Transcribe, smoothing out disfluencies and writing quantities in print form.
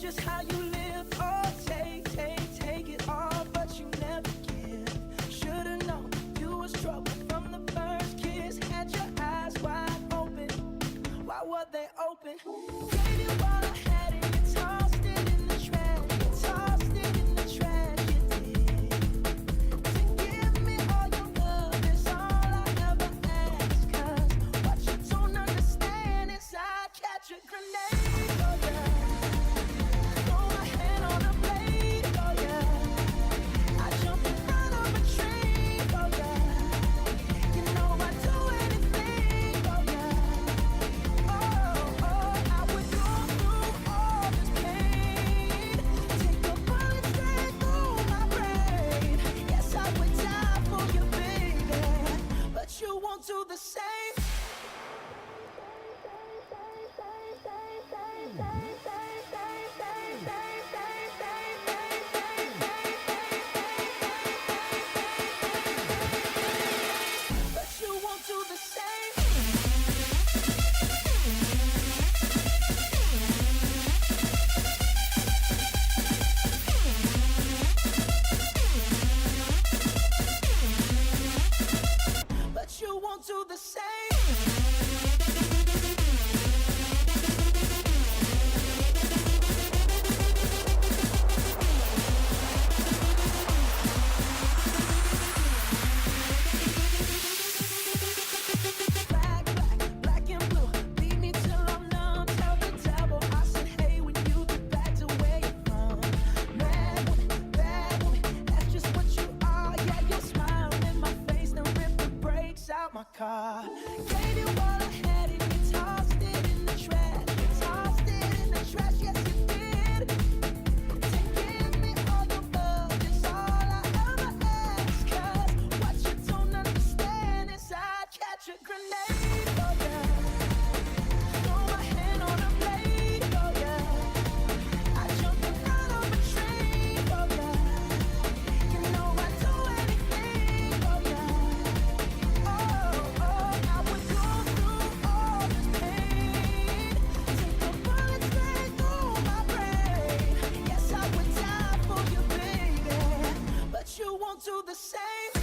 just how you live. Oh, take it all, but you never give. Should've known you was trouble from the first kiss. Had your eyes wide open. Why were they open? Gave you all I had and you tossed it in the trash. You tossed it in the trash, you did. To give me all your love is all I ever ask. 'Cause what you don't understand is I catch a grenade. Oh yeah. Throw my hand on a blade. Oh yeah. I jump in front of a train. Oh yeah. You know I'd do anything. Oh yeah. I would go through all this pain. Take a bullet straight through my brain. Yes, I would die for you, baby, but you won't do the same. But you won't do the same. But you won't do the same. Black and blue, beat me till I'm numb. Tell the devil I said hey when you get back to where you're from. Mad woman, bad woman, that's just what you are. Yeah, your smile in my face, then rip the brakes out my car. Gave you all I had and you tossed it in the trash. You tossed it in the trash, yes you did. To give me all your love is all I ever ask. 'Cause what you don't understand is I'd catch a grenade. Oh yeah. Throw my hand on a blade. Oh yeah. I jump in front of a train. Oh yeah. You know I'd do anything. Oh yeah. I would go through all this pain. Take a bullet straight through my brain. Yes, I would die for you, baby, but you won't do the same.